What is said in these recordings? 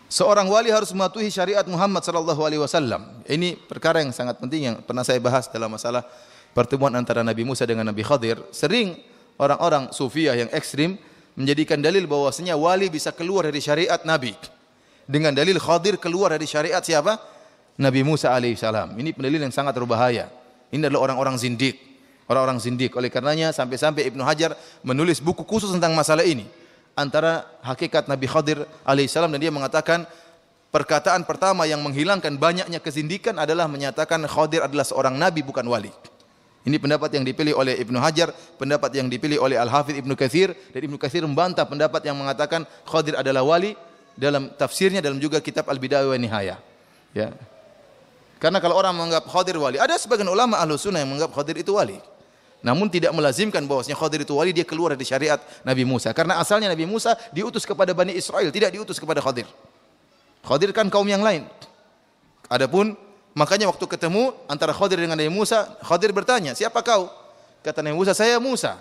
Seorang wali harus mematuhi syariat Muhammad sallallahu alaihi wasallam. Ini perkara yang sangat penting yang pernah saya bahas dalam masalah pertemuan antara Nabi Musa dengan Nabi Khadir. Sering orang-orang sufiyah yang ekstrim menjadikan dalil bahwasanya wali bisa keluar dari syariat Nabi. Dengan dalil Khadir keluar dari syariat siapa? Nabi Musa alaihissalam. Ini pendalil yang sangat berbahaya. Ini adalah orang-orang zindik. Orang-orang zindik. Oleh karenanya sampai-sampai Ibnu Hajar menulis buku khusus tentang masalah ini. Antara hakikat Nabi Khadir alaihissalam, dan dia mengatakan perkataan pertama yang menghilangkan banyaknya kezindikan adalah menyatakan Khadir adalah seorang nabi bukan wali. Ini pendapat yang dipilih oleh Ibnu Hajar, pendapat yang dipilih oleh Al-Hafidz Ibnu Katsir, dan Ibnu Katsir membantah pendapat yang mengatakan Khadir adalah wali dalam tafsirnya, dalam juga kitab Al-Bidayah wa Nihayah. Ya. Karena kalau orang menganggap Khadir wali, ada sebagian ulama Ahlus Sunnah yang menganggap Khadir itu wali. Namun tidak melazimkan bahwasanya Khadir itu wali, dia keluar dari syariat Nabi Musa. Karena asalnya Nabi Musa diutus kepada Bani Israel, tidak diutus kepada Khadir. Khadir kan kaum yang lain. Adapun makanya waktu ketemu antara Khadir dengan Nabi Musa, Khadir bertanya, "Siapa kau?" Kata Nabi Musa, "Saya Musa."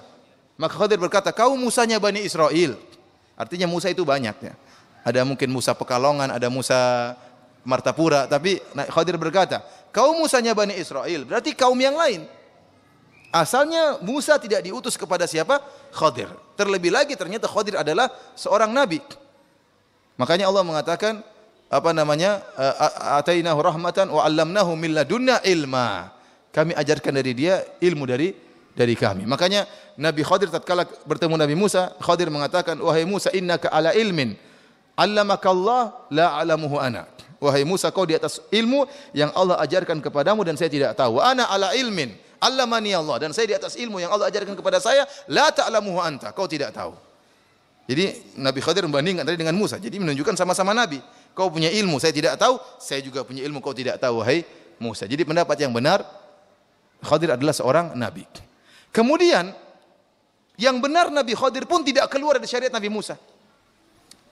Maka Khadir berkata, "Kau Musanya Bani Israel." Artinya Musa itu banyak ya. Ada mungkin Musa Pekalongan, ada Musa Martapura, tapi Khadir berkata, "Kau Musanya Bani Israel." Berarti kaum yang lain. Asalnya Musa tidak diutus kepada siapa? Khadir. Terlebih lagi ternyata Khadir adalah seorang nabi. Makanya Allah mengatakan atainahu rahmatan wa 'allamnahu min ladunna ilma. Kami ajarkan dari dia ilmu dari kami. Makanya Nabi Khadir tatkala bertemu Nabi Musa, Khadir mengatakan, "Wahai Musa, innaka ala ilmin 'allamaka Allah la 'alamuhu ana." Wahai Musa, kau di atas ilmu yang Allah ajarkan kepadamu dan saya tidak tahu. Ana ala ilmin 'allamani Allah, dan saya di atas ilmu yang Allah ajarkan kepada saya, la ta'lamuhu anta, kau tidak tahu. Jadi Nabi Khadir membandingkan tadi dengan Musa. Jadi menunjukkan sama-sama nabi. Kau punya ilmu, saya tidak tahu, saya juga punya ilmu, kau tidak tahu, wahai Musa. Jadi pendapat yang benar, Khadir adalah seorang nabi. Kemudian yang benar, Nabi Khadir pun tidak keluar dari syariat Nabi Musa.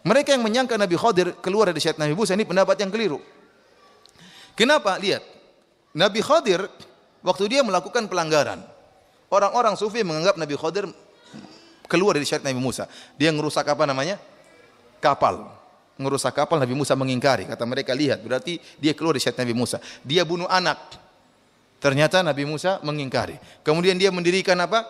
Mereka yang menyangka Nabi Khadir keluar dari syariat Nabi Musa, ini pendapat yang keliru. Kenapa? Lihat, Nabi Khadir waktu dia melakukan pelanggaran, orang-orang sufi menganggap Nabi Khadir keluar dari syariat Nabi Musa. Dia ngerusak apa namanya? Kapal. Ngerusak kapal, Nabi Musa mengingkari. Kata mereka, lihat, berarti dia keluar dari syariat Nabi Musa. Dia bunuh anak. Ternyata Nabi Musa mengingkari. Kemudian dia mendirikan apa?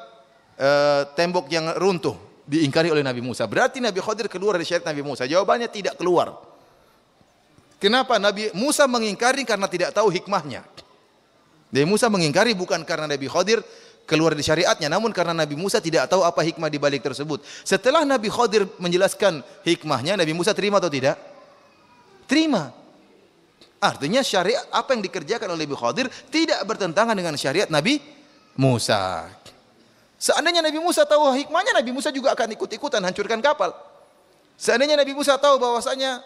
Tembok yang runtuh. Diingkari oleh Nabi Musa. Berarti Nabi Khadir keluar dari syariat Nabi Musa. Jawabannya tidak keluar. Kenapa? Nabi Musa mengingkari karena tidak tahu hikmahnya. Nabi Musa mengingkari bukan karena Nabi Khadir keluar dari syariatnya, namun karena Nabi Musa tidak tahu apa hikmah di balik tersebut. Setelah Nabi Khadir menjelaskan hikmahnya, Nabi Musa terima atau tidak? Terima. Artinya syariat apa yang dikerjakan oleh Nabi Khadir tidak bertentangan dengan syariat Nabi Musa. Seandainya Nabi Musa tahu hikmahnya, Nabi Musa juga akan ikut-ikutan hancurkan kapal. Seandainya Nabi Musa tahu bahwasanya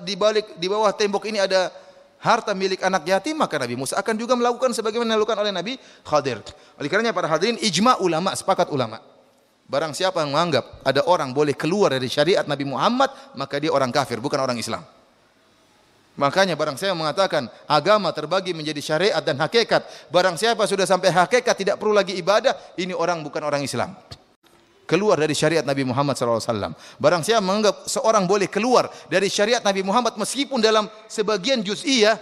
di bawah tembok ini ada harta milik anak yatim, maka Nabi Musa akan juga melakukan sebagaimana dilakukan oleh Nabi Khadir. Oleh karenanya para hadirin, ijma ulama, sepakat ulama, barang siapa yang menganggap ada orang boleh keluar dari syariat Nabi Muhammad, maka dia orang kafir, bukan orang Islam. Makanya barang siapa mengatakan agama terbagi menjadi syariat dan hakikat, barang siapa sudah sampai hakikat tidak perlu lagi ibadah, ini orang bukan orang Islam, keluar dari syariat Nabi Muhammad SAW. Barang siapa menganggap seorang boleh keluar dari syariat Nabi Muhammad meskipun dalam sebagian juz'iyah,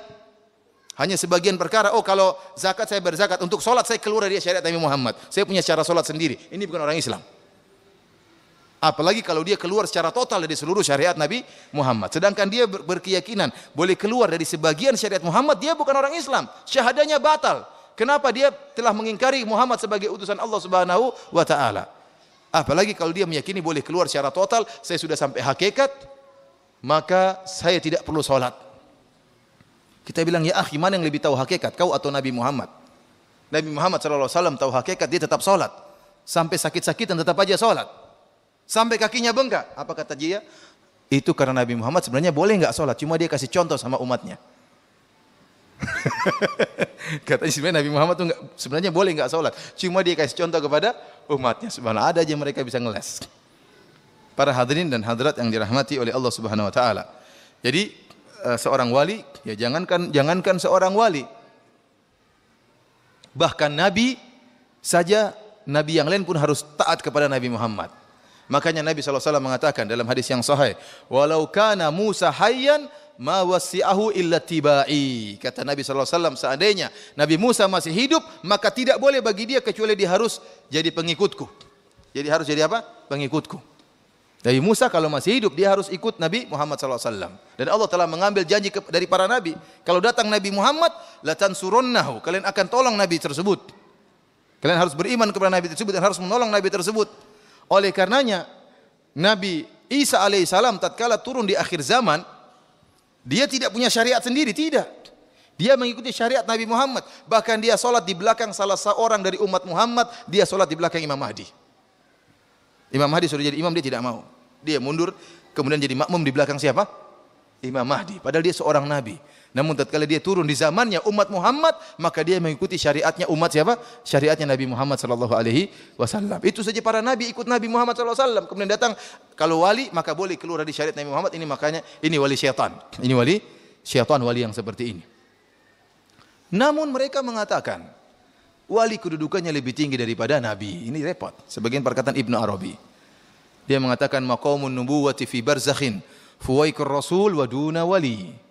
hanya sebagian perkara, oh kalau zakat saya berzakat, untuk solat saya keluar dari syariat Nabi Muhammad, saya punya cara solat sendiri, ini bukan orang Islam. Apalagi kalau dia keluar secara total dari seluruh syariat Nabi Muhammad. Sedangkan dia berkeyakinan boleh keluar dari sebagian syariat Muhammad, dia bukan orang Islam, syahadanya batal. Kenapa? Dia telah mengingkari Muhammad sebagai utusan Allah Subhanahu wa taala. Apalagi kalau dia meyakini boleh keluar secara total, saya sudah sampai hakikat, maka saya tidak perlu sholat. Kita bilang, ya akhi, mana yang lebih tahu hakikat, kau atau Nabi Muhammad? Nabi Muhammad SAW tahu hakikat, dia tetap sholat. Sampai sakit-sakitan tetap aja sholat. Sampai kakinya bengkak. Apa kata dia? Itu karena Nabi Muhammad sebenarnya boleh nggak sholat, cuma dia kasih contoh sama umatnya. Katanya sebenarnya Nabi Muhammad tuh sebenarnya boleh nggak sholat, cuma dia kasih contoh kepada umatnya. Subhanallah, ada aja mereka bisa ngeles. Para hadirin dan hadirat yang dirahmati oleh Allah Subhanahu Wa Taala. Jadi seorang wali, ya jangankan seorang wali, bahkan Nabi saja, Nabi yang lain pun harus taat kepada Nabi Muhammad. Makanya Nabi SAW mengatakan dalam hadis yang sahih, walau kana Musa hayyan ma wasi'ahu illa tibai. Kata Nabi SAW, seandainya Nabi Musa masih hidup, maka tidak boleh bagi dia kecuali dia harus jadi pengikutku. Jadi harus jadi apa? Pengikutku. Nabi Musa kalau masih hidup, dia harus ikut Nabi Muhammad SAW. Dan Allah telah mengambil janji dari para Nabi. Kalau datang Nabi Muhammad, latansurunnahu. Kalian akan tolong Nabi tersebut. Kalian harus beriman kepada Nabi tersebut dan harus menolong Nabi tersebut. Oleh karenanya, Nabi Isa alaihissalam tatkala turun di akhir zaman, dia tidak punya syariat sendiri, tidak. Dia mengikuti syariat Nabi Muhammad. Bahkan dia solat di belakang salah seorang dari umat Muhammad, dia solat di belakang Imam Mahdi. Imam Mahdi sudah jadi imam, dia tidak mau. Dia mundur, kemudian jadi makmum di belakang siapa? Imam Mahdi. Padahal dia seorang Nabi. Namun tatkala dia turun di zamannya umat Muhammad, maka dia mengikuti syariatnya umat siapa? Syariatnya Nabi Muhammad sallallahu alaihi wasallam. Itu saja para nabi ikut Nabi Muhammad sallallahu alaihi wasallam. Kemudian datang kalau wali maka boleh keluar dari syariat Nabi Muhammad. Ini makanya ini wali syaitan. Ini wali syaitan, wali yang seperti ini. Namun mereka mengatakan wali kedudukannya lebih tinggi daripada nabi. Ini repot. Sebagian perkataan Ibnu Arabi. Dia mengatakan maqamun nubuwati fi barzakhin fuwaikur rasul wa duna wali.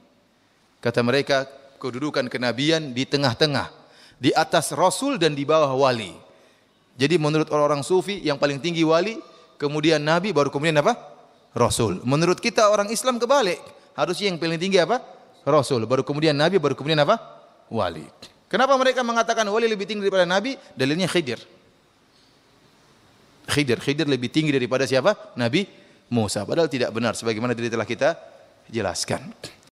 Kata mereka kedudukan kenabian di tengah-tengah, di atas rasul dan di bawah wali. Jadi menurut orang-orang sufi yang paling tinggi wali, kemudian nabi, baru kemudian apa? Rasul. Menurut kita orang Islam kebalik. Harusnya yang paling tinggi apa? Rasul, baru kemudian nabi, baru kemudian apa? Wali. Kenapa mereka mengatakan wali lebih tinggi daripada nabi? Dalilnya Khidir. Khidir lebih tinggi daripada siapa? Nabi Musa. Padahal tidak benar sebagaimana tadi telah kita jelaskan.